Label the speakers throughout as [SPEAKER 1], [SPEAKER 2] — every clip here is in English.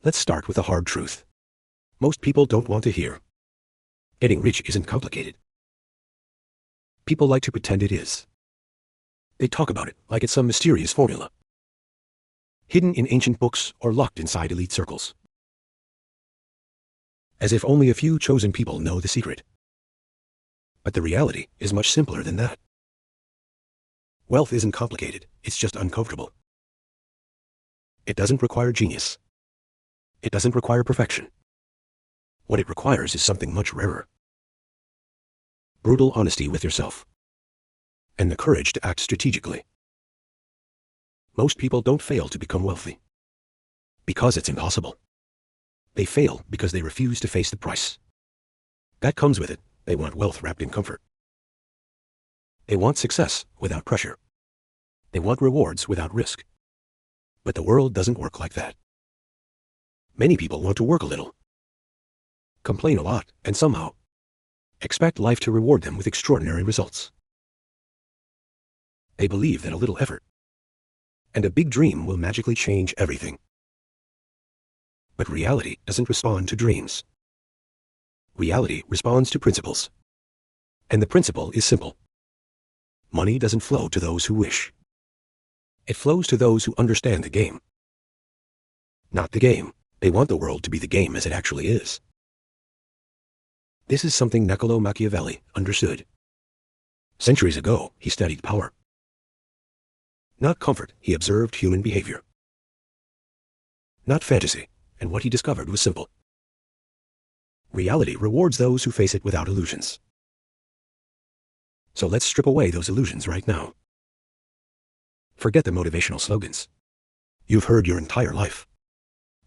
[SPEAKER 1] Let's start with a hard truth. Most people don't want to hear. Getting rich isn't complicated. People like to pretend it is. They talk about it like it's some mysterious formula, hidden in ancient books or locked inside elite circles. As if only a few chosen people know the secret. But the reality is much simpler than that. Wealth isn't complicated, it's just uncomfortable. It doesn't require genius. It doesn't require perfection. What it requires is something much rarer. Brutal honesty with yourself. And the courage to act strategically. Most people don't fail to become wealthy because it's impossible. They fail because they refuse to face the price. That comes with it. They want wealth wrapped in comfort. They want success without pressure. They want rewards without risk. But the world doesn't work like that. Many people want to work a little, complain a lot, and somehow expect life to reward them with extraordinary results. They believe that a little effort and a big dream will magically change everything. But reality doesn't respond to dreams. Reality responds to principles. And the principle is simple. Money doesn't flow to those who wish. It flows to those who understand the game. Not the game. They want the world to be the game as it actually is. This is something Niccolo Machiavelli understood. Centuries ago, he studied power. Not comfort, he observed human behavior. Not fantasy, and what he discovered was simple. Reality rewards those who face it without illusions. So let's strip away those illusions right now. Forget the motivational slogans you've heard your entire life.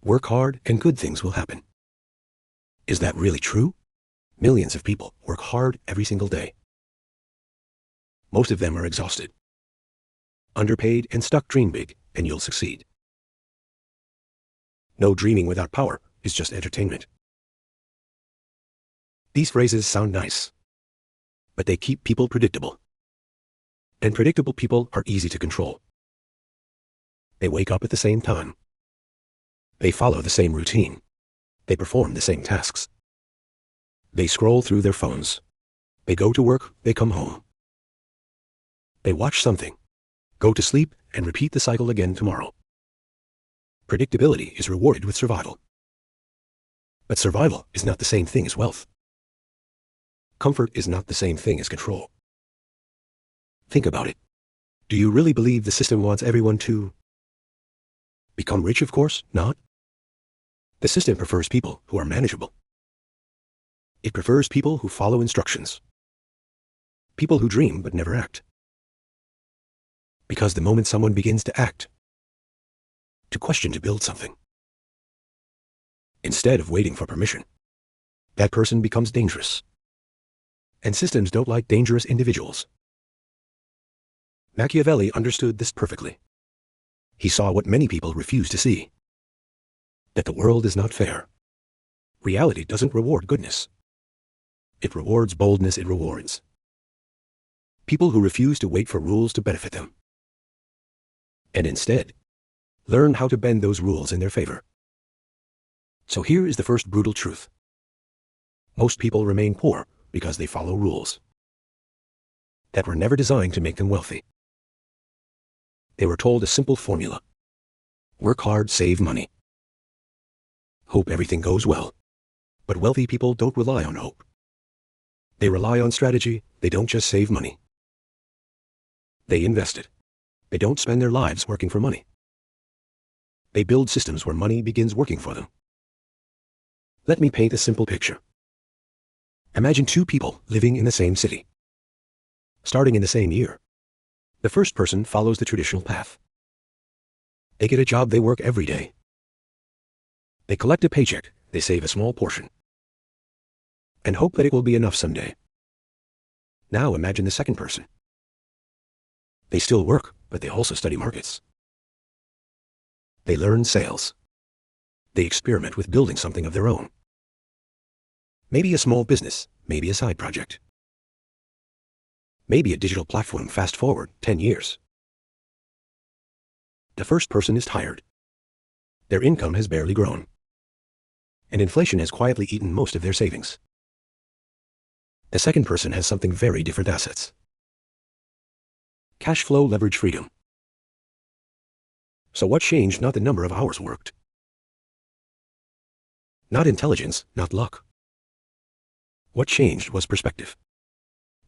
[SPEAKER 1] Work hard and good things will happen. Is that really true? Millions of people work hard every single day. Most of them are exhausted, underpaid, and stuck. Dream big, and you'll succeed. No dreaming without power is just entertainment. These phrases sound nice, but they keep people predictable. And predictable people are easy to control. They wake up at the same time. They follow the same routine. They perform the same tasks. They scroll through their phones. They go to work, they come home. They watch something, go to sleep, and repeat the cycle again tomorrow. Predictability is rewarded with survival. But survival is not the same thing as wealth. Comfort is not the same thing as control. Think about it. Do you really believe the system wants everyone to become rich? Of course not. The system prefers people who are manageable. It prefers people who follow instructions. People who dream but never act. Because the moment someone begins to act, to question, to build something, instead of waiting for permission, that person becomes dangerous. And systems don't like dangerous individuals. Machiavelli understood this perfectly. He saw what many people refuse to see. That the world is not fair. Reality doesn't reward goodness. It rewards boldness. It rewards people who refuse to wait for rules to benefit them, and instead learn how to bend those rules in their favor. So here is the first brutal truth. Most people remain poor because they follow rules that were never designed to make them wealthy. They were told a simple formula. Work hard, save money. Hope everything goes well. But wealthy people don't rely on hope. They rely on strategy. They don't just save money. They invest it. They don't spend their lives working for money. They build systems where money begins working for them. Let me paint a simple picture. Imagine two people living in the same city, starting in the same year. The first person follows the traditional path. They get a job, they work every day. They collect a paycheck, they save a small portion, and hope that it will be enough someday. Now imagine the second person. They still work, but they also study markets. They learn sales. They experiment with building something of their own. Maybe a small business, maybe a side project. Maybe a digital platform. Fast forward 10 years. The first person is tired. Their income has barely grown. and inflation has quietly eaten most of their savings. The second person has something very different: assets. Cash flow, leverage, freedom. So what changed? Not the number of hours worked. Not intelligence, not luck. What changed was perspective.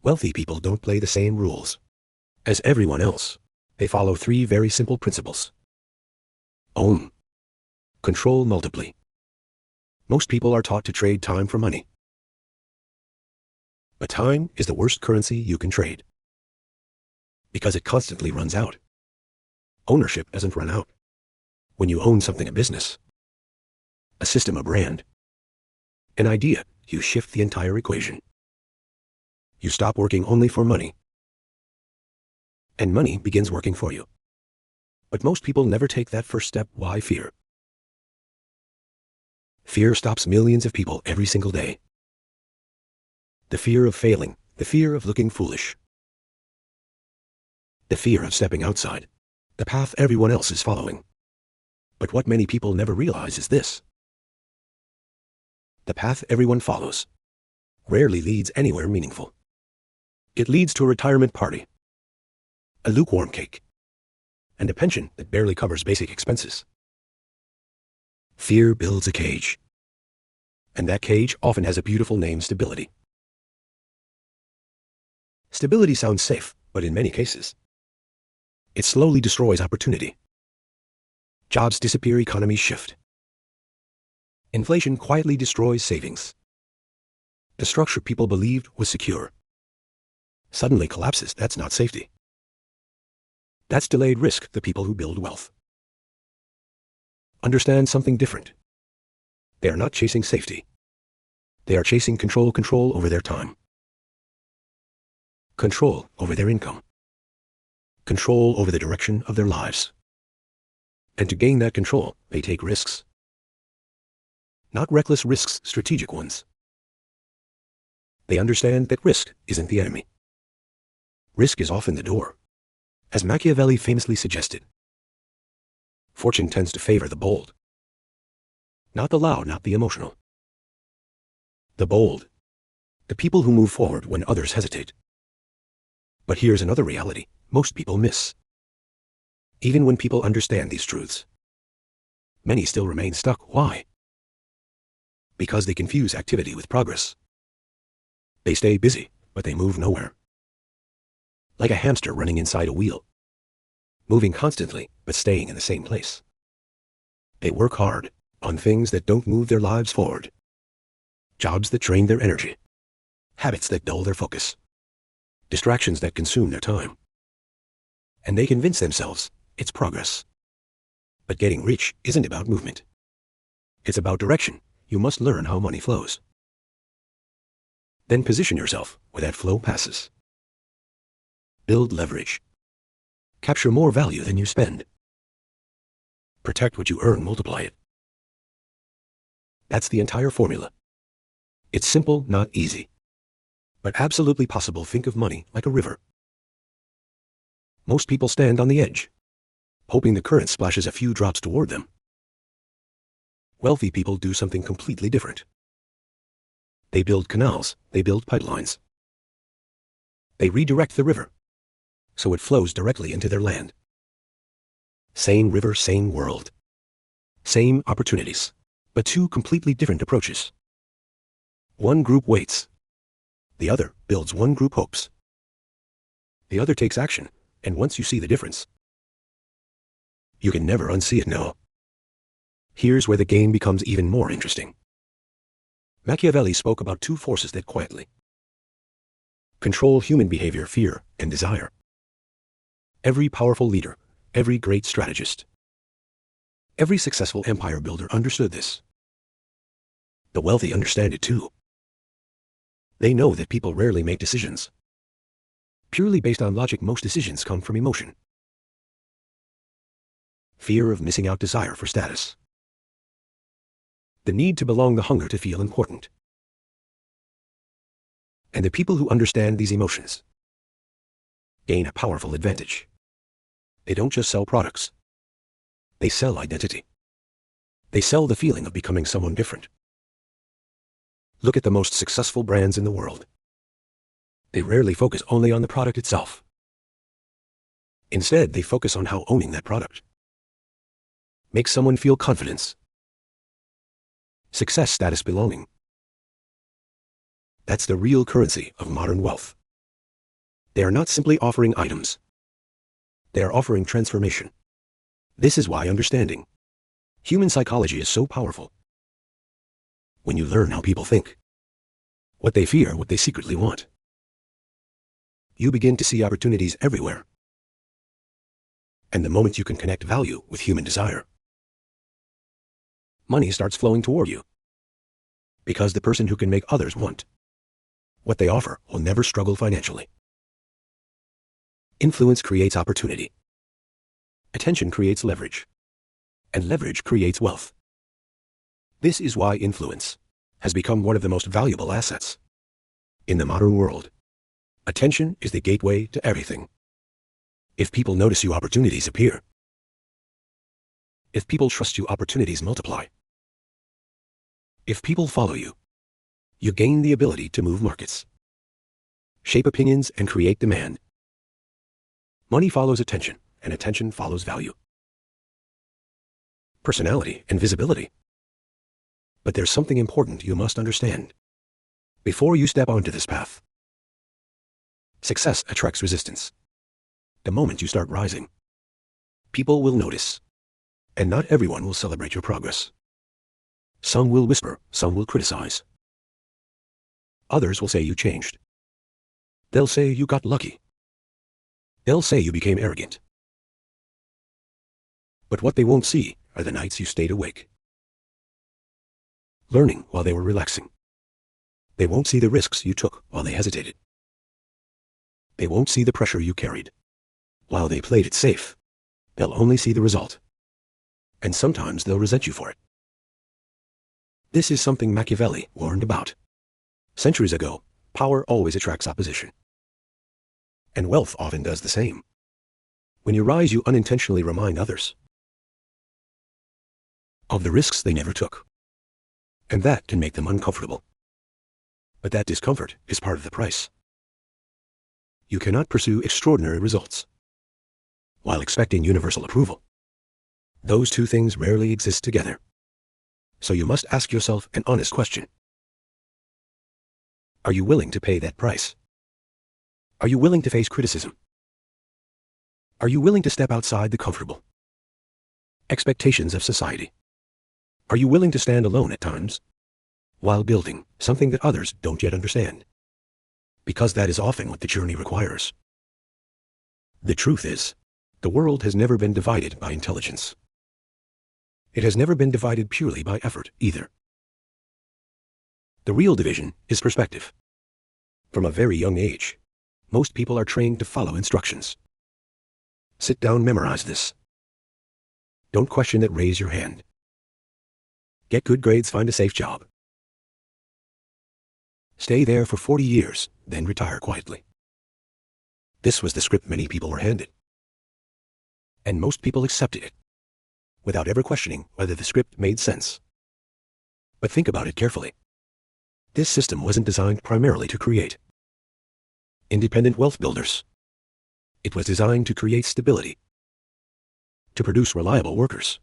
[SPEAKER 1] Wealthy people don't play the same rules as everyone else. They follow three very simple principles. Own, control, multiply. Most people are taught to trade time for money. But time is the worst currency you can trade, because it constantly runs out. Ownership doesn't run out. When you own something, a business, a system, a brand, an idea, you shift the entire equation. You stop working only for money, and money begins working for you. But most people never take that first step. Why? Fear. Fear stops millions of people every single day. The fear of failing, the fear of looking foolish, the fear of stepping outside the path everyone else is following. But what many people never realize is this: the path everyone follows rarely leads anywhere meaningful. It leads to a retirement party, a lukewarm cake, and a pension that barely covers basic expenses. Fear builds a cage, and that cage often has a beautiful name: stability. Stability sounds safe, but in many cases, it slowly destroys opportunity. Jobs disappear, economies shift. Inflation quietly destroys savings. The structure people believed was secure suddenly collapses. That's not safety. That's delayed risk. The people who build wealth understand something different. They are not chasing safety. They are chasing control. Control over their time, control over their income, control over the direction of their lives. And to gain that control, they take risks. Not reckless risks, strategic ones. They understand that risk isn't the enemy. Risk is often the door. As Machiavelli famously suggested, fortune tends to favor the bold. Not the loud, not the emotional. The bold. The people who move forward when others hesitate. But here's another reality most people miss. Even when people understand these truths, many still remain stuck. Why? Because they confuse activity with progress. They stay busy, but they move nowhere. Like a hamster running inside a wheel, moving constantly, but staying in the same place. They work hard on things that don't move their lives forward. Jobs that drain their energy. Habits that dull their focus. Distractions that consume their time. And they convince themselves it's progress. But getting rich isn't about movement. It's about direction. You must learn how money flows. Then position yourself where that flow passes. Build leverage. Capture more value than you spend. Protect what you earn, multiply it. That's the entire formula. It's simple, not easy, but absolutely possible. Think of money like a river. Most people stand on the edge, hoping the current splashes a few drops toward them. Wealthy people do something completely different. They build canals, they build pipelines. They redirect the river, so it flows directly into their land. Same river, same world. Same opportunities, but two completely different approaches. One group waits. The other builds. One group hopes. The other takes action, and once you see the difference, you can never unsee it. No. Here's where the game becomes even more interesting. Machiavelli spoke about two forces that quietly control human behavior: fear and desire. Every powerful leader, every great strategist, every successful empire builder understood this. The wealthy understand it too. They know that people rarely make decisions purely based on logic. Most decisions come from emotion. Fear of missing out, desire for status, the need to belong, the hunger to feel important. And the people who understand these emotions gain a powerful advantage. They don't just sell products. They sell identity. They sell the feeling of becoming someone different. Look at the most successful brands in the world. They rarely focus only on the product itself. Instead, they focus on how owning that product makes someone feel confidence, success, status, belonging. That's the real currency of modern wealth. They are not simply offering items. They are offering transformation. This is why understanding human psychology is so powerful. When you learn how people think, what they fear, what they secretly want, you begin to see opportunities everywhere. And the moment you can connect value with human desire, money starts flowing toward you. Because the person who can make others want what they offer will never struggle financially. Influence creates opportunity. Attention creates leverage. And leverage creates wealth. This is why influence has become one of the most valuable assets in the modern world. Attention is the gateway to everything. If people notice you, opportunities appear. If people trust you, opportunities multiply. If people follow you, you gain the ability to move markets, shape opinions, and create demand. Money follows attention, and attention follows value, personality, and visibility. But there's something important you must understand before you step onto this path. Success attracts resistance. The moment you start rising, people will notice, and not everyone will celebrate your progress. Some will whisper, some will criticize. Others will say you changed. They'll say you got lucky. They'll say you became arrogant. But what they won't see are the nights you stayed awake, learning while they were relaxing. They won't see the risks you took while they hesitated. They won't see the pressure you carried while they played it safe. They'll only see the result. And sometimes they'll resent you for it. This is something Machiavelli warned about centuries ago. Power always attracts opposition. And wealth often does the same. When you rise, you unintentionally remind others of the risks they never took. And that can make them uncomfortable. But that discomfort is part of the price. You cannot pursue extraordinary results while expecting universal approval. Those two things rarely exist together. So you must ask yourself an honest question. Are you willing to pay that price? Are you willing to face criticism? Are you willing to step outside the comfortable expectations of society? Are you willing to stand alone at times while building something that others don't yet understand? Because that is often what the journey requires. The truth is, the world has never been divided by intelligence. It has never been divided purely by effort either. The real division is perspective. From a very young age, most people are trained to follow instructions. Sit down, memorize this. Don't question it, raise your hand. Get good grades, find a safe job. Stay there for 40 years, then retire quietly. This was the script many people were handed. And most people accepted it, without ever questioning whether the script made sense. But think about it carefully. This system wasn't designed primarily to create independent wealth builders. It was designed to create stability, to produce reliable workers,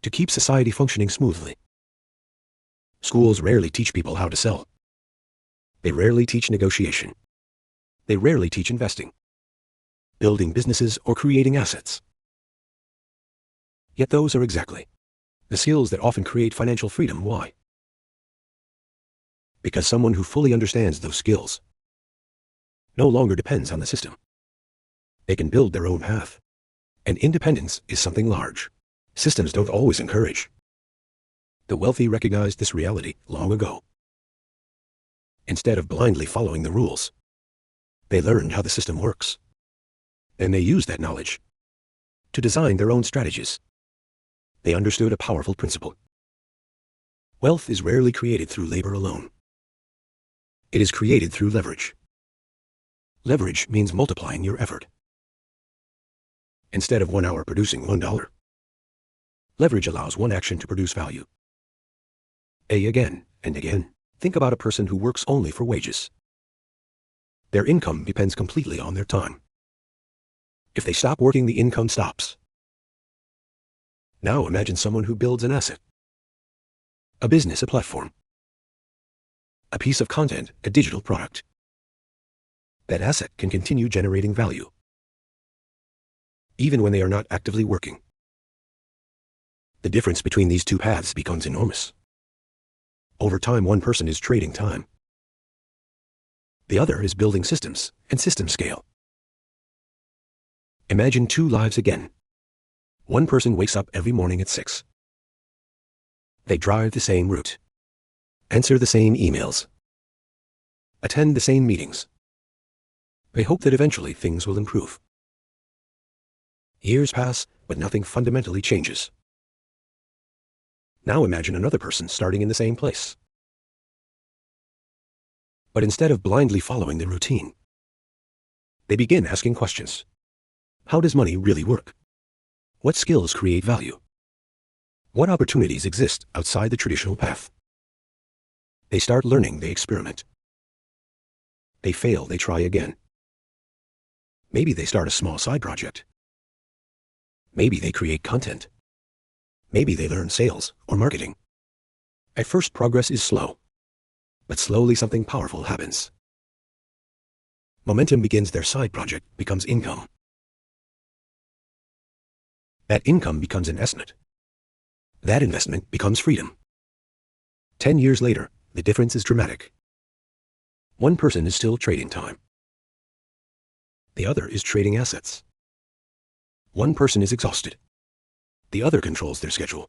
[SPEAKER 1] to keep society functioning smoothly. Schools rarely teach people how to sell. They rarely teach negotiation. They rarely teach investing, building businesses, or creating assets. Yet those are exactly the skills that often create financial freedom. Why? Because someone who fully understands those skills no longer depends on the system. They can build their own path. And independence is something large systems don't always encourage. The wealthy recognized this reality long ago. Instead of blindly following the rules, they learned how the system works. And they used that knowledge to design their own strategies. They understood a powerful principle. Wealth is rarely created through labor alone. It is created through leverage. Leverage means multiplying your effort. Instead of 1 hour producing $1, leverage allows one action to produce value. A again and again Think about a person who works only for wages. Their income depends completely on their time. If they stop working, the income stops. Now imagine someone who builds an asset. A business, a platform. A piece of content, a digital product. That asset can continue generating value, even when they are not actively working. The difference between these two paths becomes enormous. Over time, one person is trading time. The other is building systems and system scale. Imagine two lives again. One person wakes up every morning at 6. They drive the same route, answer the same emails, attend the same meetings. They hope that eventually things will improve. Years pass, but nothing fundamentally changes. Now imagine another person starting in the same place. But instead of blindly following the routine, they begin asking questions. How does money really work? What skills create value? What opportunities exist outside the traditional path? They start learning, they experiment. They fail, they try again. Maybe they start a small side project. Maybe they create content. Maybe they learn sales or marketing. At first, progress is slow, but slowly something powerful happens. Momentum begins, their side project becomes income. That income becomes an investment. That investment becomes freedom. 10 years later, the difference is dramatic. One person is still trading time. The other is trading assets. One person is exhausted. The other controls their schedule.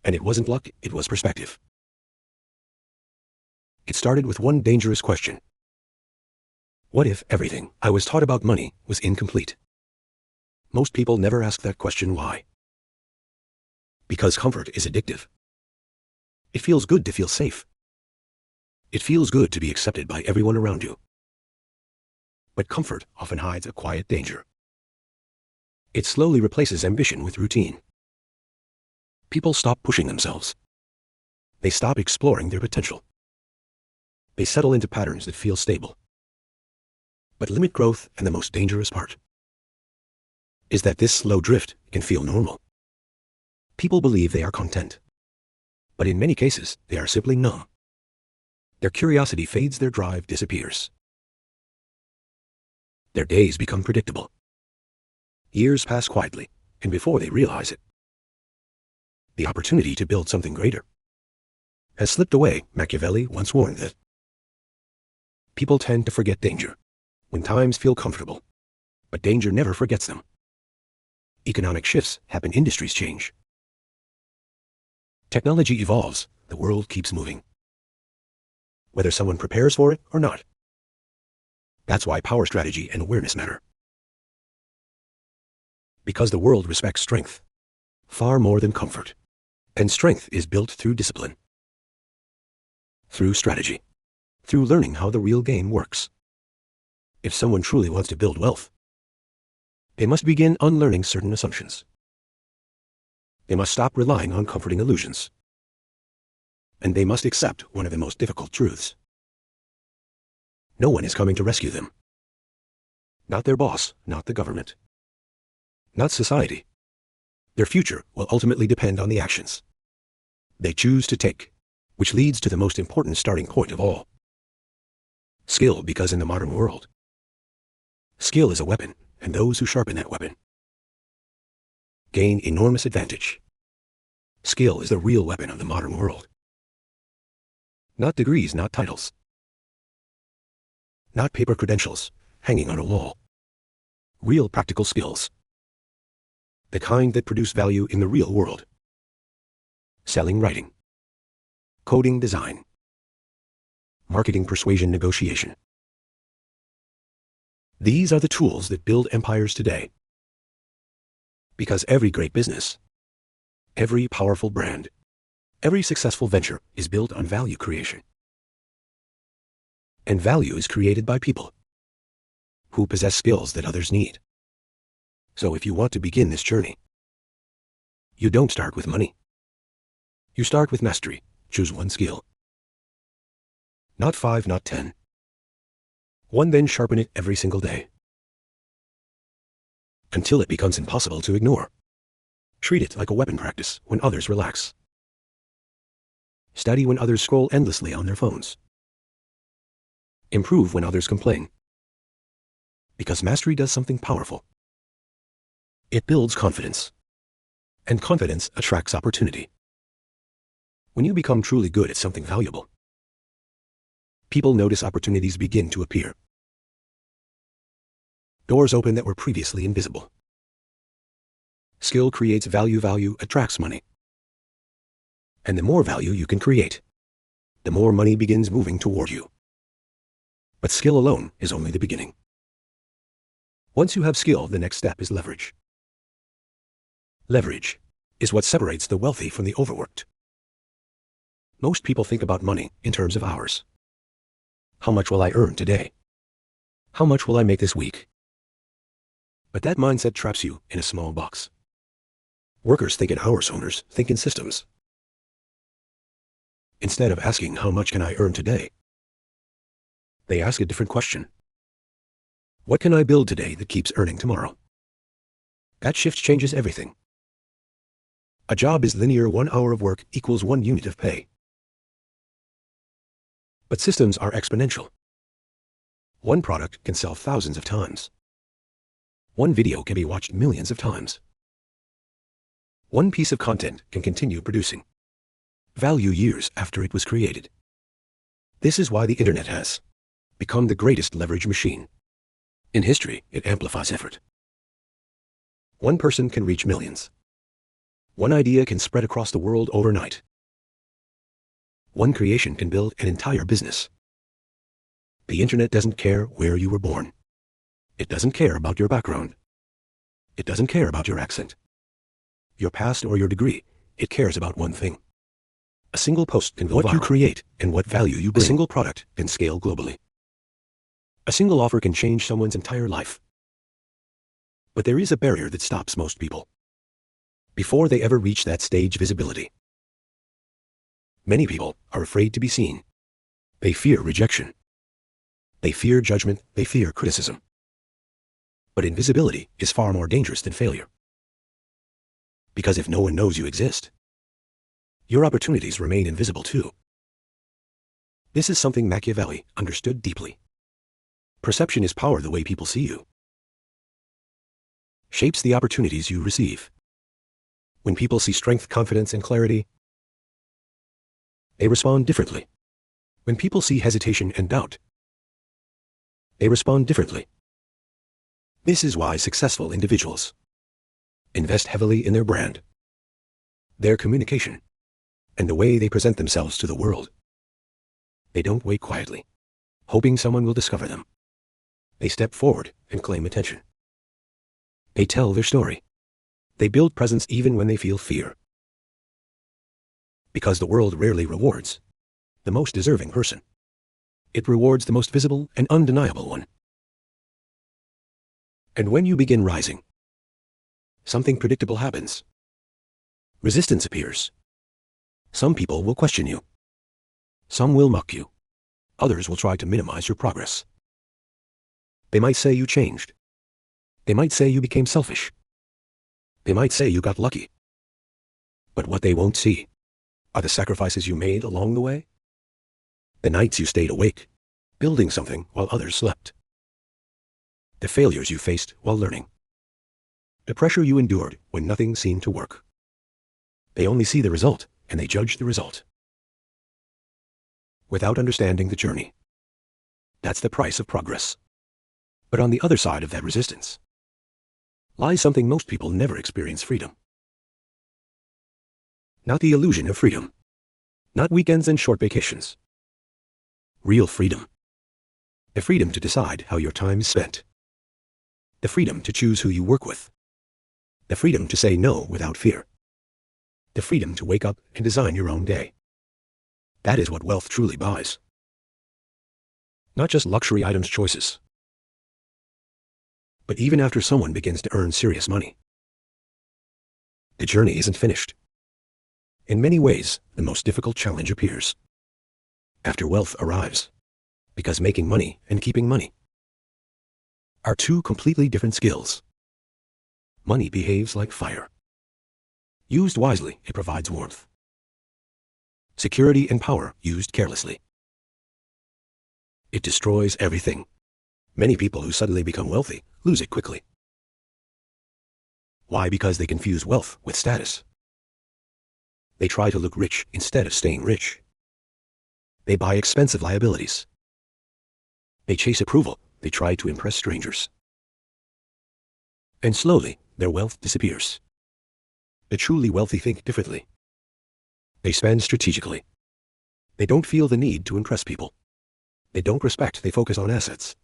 [SPEAKER 1] And it wasn't luck, it was perspective. It started with one dangerous question. What if everything I was taught about money was incomplete? Most people never ask that question. Why? Because comfort is addictive. It feels good to feel safe. It feels good to be accepted by everyone around you. But comfort often hides a quiet danger. It slowly replaces ambition with routine. People stop pushing themselves. They stop exploring their potential. They settle into patterns that feel stable, but limit growth. And the most dangerous part is that this slow drift can feel normal. People believe they are content, but in many cases, they are simply numb. Their curiosity fades, their drive disappears. Their days become predictable. Years pass quietly, and before they realize it, the opportunity to build something greater has slipped away. Machiavelli once warned that people tend to forget danger when times feel comfortable, but danger never forgets them. Economic shifts happen, industries change. Technology evolves, the world keeps moving, whether someone prepares for it or not. That's why power strategy and awareness matter. Because the world respects strength far more than comfort, and strength is built through discipline, through strategy, through learning how the real game works. If someone truly wants to build wealth, they must begin unlearning certain assumptions. They must stop relying on comforting illusions. And they must accept one of the most difficult truths. No one is coming to rescue them. Not their boss, not the government, not society. Their future will ultimately depend on the actions they choose to take, which leads to the most important starting point of all. Skill, because in the modern world, skill is a weapon, and those who sharpen that weapon gain enormous advantage. Skill is the real weapon of the modern world. Not degrees, not titles, not paper credentials hanging on a wall. Real practical skills, the kind that produce value in the real world. Selling, writing, coding, design, marketing, persuasion, negotiation. These are the tools that build empires today. Because every great business, every powerful brand, every successful venture is built on value creation. And value is created by people who possess skills that others need. So if you want to begin this journey, you don't start with money. You start with mastery. Choose one skill. Not 5, not 10. 1, then sharpen it every single day. Until it becomes impossible to ignore. Treat it like a weapon practice when others relax. Study when others scroll endlessly on their phones. Improve when others complain. Because mastery does something powerful. It builds confidence. And confidence attracts opportunity. When you become truly good at something valuable, people notice opportunities begin to appear. Doors open that were previously invisible. Skill creates value, value attracts money. And the more value you can create, the more money begins moving toward you. But skill alone is only the beginning. Once you have skill, the next step is leverage. Leverage is what separates the wealthy from the overworked. Most people think about money in terms of hours. How much will I earn today? How much will I make this week? But that mindset traps you in a small box. Workers think in hours, owners think in systems. Instead of asking how much can I earn today, they ask a different question. What can I build today that keeps earning tomorrow? That shift changes everything. A job is linear. 1 hour of work equals 1 unit of pay. But systems are exponential. One product can sell thousands of times. One video can be watched millions of times. One piece of content can continue producing value years after it was created. This is why the internet has become the greatest leverage machine. In history, it amplifies effort. One person can reach millions. One idea can spread across the world overnight. One creation can build an entire business. The internet doesn't care where you were born. It doesn't care about your background. It doesn't care about your accent, your past, or your degree. It cares about one thing. A single post can go viral. What you create and what value you bring. A single product can scale globally. A single offer can change someone's entire life. But there is a barrier that stops most people before they ever reach that stage: visibility. Many people are afraid to be seen. They fear rejection. They fear judgment. They fear criticism. But invisibility is far more dangerous than failure. Because if no one knows you exist, your opportunities remain invisible too. This is something Machiavelli understood deeply. Perception is power. The way people see you shapes the opportunities you receive. When people see strength, confidence, and clarity, they respond differently. When people see hesitation and doubt, they respond differently. This is why successful individuals invest heavily in their brand, their communication, and the way they present themselves to the world. They don't wait quietly, hoping someone will discover them. They step forward and claim attention. They tell their story. They build presence even when they feel fear. Because the world rarely rewards the most deserving person. It rewards the most visible and undeniable one. And when you begin rising, something predictable happens. Resistance appears. Some people will question you. Some will mock you. Others will try to minimize your progress. They might say you changed. They might say you became selfish. They might say you got lucky. But what they won't see are the sacrifices you made along the way. The nights you stayed awake, building something while others slept. The failures you faced while learning. The pressure you endured when nothing seemed to work. They only see the result, and they judge the result without understanding the journey. That's the price of progress. But on the other side of that resistance lies something most people never experience: freedom. Not the illusion of freedom. Not weekends and short vacations. Real freedom. The freedom to decide how your time is spent. The freedom to choose who you work with. The freedom to say no without fear. The freedom to wake up and design your own day. That is what wealth truly buys. Not just luxury items, choices. But even after someone begins to earn serious money, the journey isn't finished. In many ways, the most difficult challenge appears. after wealth arrives, because making money and keeping money are two completely different skills. Money behaves like fire. Used wisely, it provides warmth. Security and power used carelessly, it destroys everything. Many people who suddenly become wealthy lose it quickly. Why? Because they confuse wealth with status. They try to look rich instead of staying rich. They buy expensive liabilities. They chase approval. They try to impress strangers. And slowly, their wealth disappears. The truly wealthy think differently. They spend strategically. They don't feel the need to impress people. They don't respect, they focus on assets.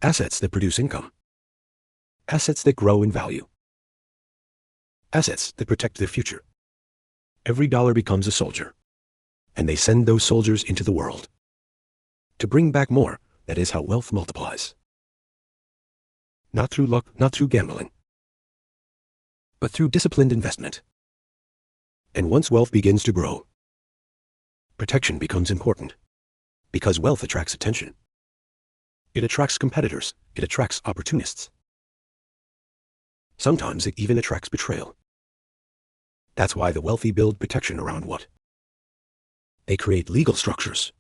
[SPEAKER 1] Assets that produce income. Assets that grow in value. Assets that protect their future. Every dollar becomes a soldier. And they send those soldiers into the world to bring back more. That is how wealth multiplies. Not through luck, not through gambling, but through disciplined investment. And once wealth begins to grow, protection becomes important, because wealth attracts attention. It attracts competitors. It attracts opportunists. Sometimes it even attracts betrayal. That's why the wealthy build protection around what? They create legal structures.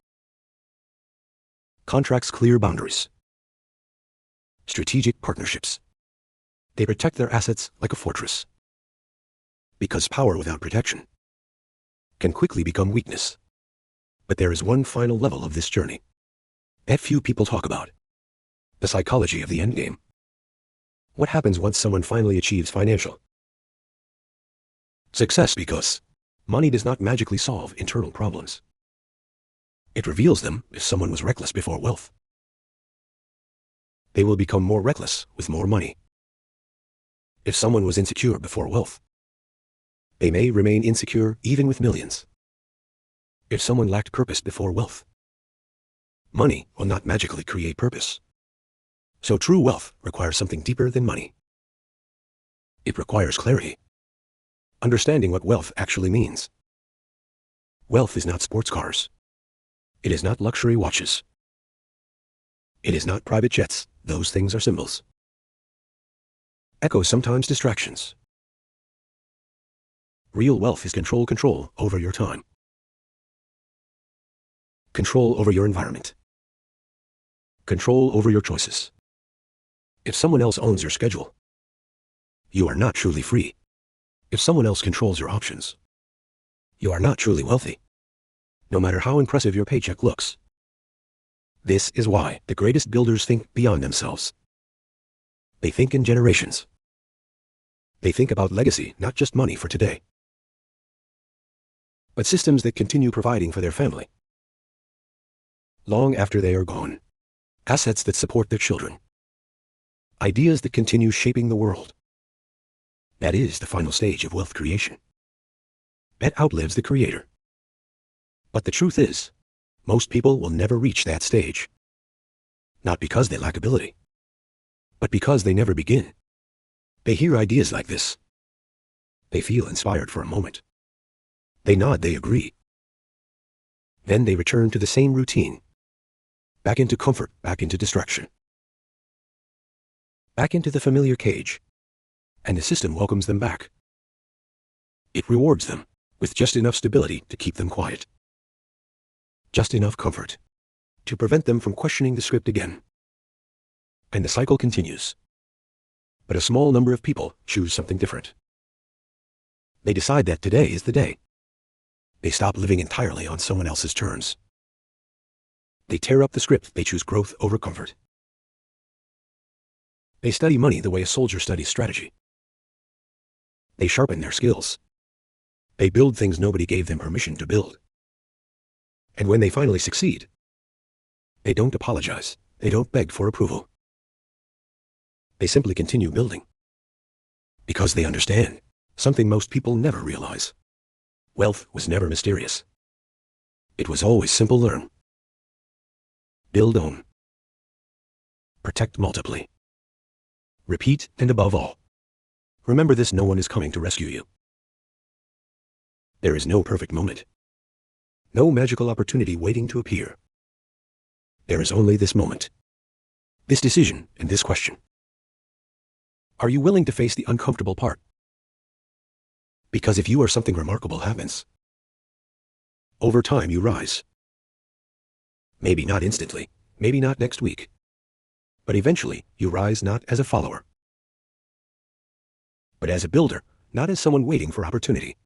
[SPEAKER 1] Contracts clear boundaries. Strategic partnerships. They protect their assets like a fortress. Because power without protection can quickly become weakness. But there is one final level of this journey that few people talk about. The psychology of the endgame. What happens once someone finally achieves financial success? Because money does not magically solve internal problems. It reveals them. If someone was reckless before wealth, they will become more reckless with more money. If someone was insecure before wealth, they may remain insecure even with millions. If someone lacked purpose before wealth, money will not magically create purpose. So true wealth requires something deeper than money. It requires clarity. Understanding what wealth actually means. Wealth is not sports cars. It is not luxury watches. It is not private jets. Those things are symbols. Echoes, sometimes distractions. Real wealth is control over your time. Control over your environment. Control over your choices. If someone else owns your schedule, you are not truly free. If someone else controls your options, you are not truly wealthy, no matter how impressive your paycheck looks. This is why the greatest builders think beyond themselves. They think in generations. They think about legacy, not just money for today, but systems that continue providing for their family long after they are gone. Assets that support their children. Ideas that continue shaping the world. That is the final stage of wealth creation. That outlives the creator. But the truth is, most people will never reach that stage. Not because they lack ability, but because they never begin. They hear ideas like this. They feel inspired for a moment. They nod, they agree. Then they return to the same routine. Back into comfort, back into distraction. Back into the familiar cage. And the system welcomes them back. It rewards them with just enough stability to keep them quiet. Just enough comfort to prevent them from questioning the script again. And the cycle continues. But a small number of people choose something different. They decide that today is the day. They stop living entirely on someone else's terms. They tear up the script. They choose growth over comfort. They study money the way a soldier studies strategy. They sharpen their skills. They build things nobody gave them permission to build. And when they finally succeed, they don't apologize. They don't beg for approval. They simply continue building. Because they understand something most people never realize. Wealth was never mysterious. It was always simple. Learn. Build, own. Protect, multiply. Repeat, and above all, remember this: no one is coming to rescue you. There is no perfect moment. No magical opportunity waiting to appear. There is only this moment, this decision, and this question. Are you willing to face the uncomfortable part? Because if you are, something remarkable happens. Over time you rise. Maybe not instantly, maybe not next week. But eventually you rise not as a follower, but as a builder, not as someone waiting for opportunity,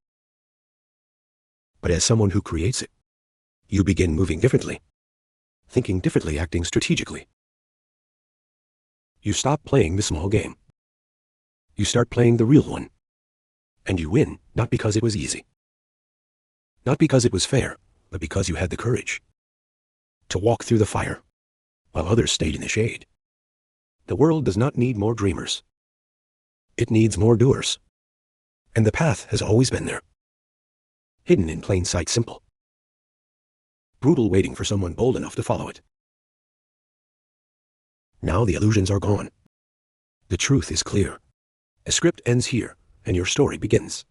[SPEAKER 1] but as someone who creates it. You begin moving differently, thinking differently, acting strategically. You stop playing the small game. You start playing the real one. And you win, not because it was easy, not because it was fair, but because you had the courage to walk through the fire while others stayed in the shade. The world does not need more dreamers. It needs more doers. And the path has always been there, hidden in plain sight, simple, brutal, waiting for someone bold enough to follow it. Now the illusions are gone. The truth is clear. A script ends here, and your story begins.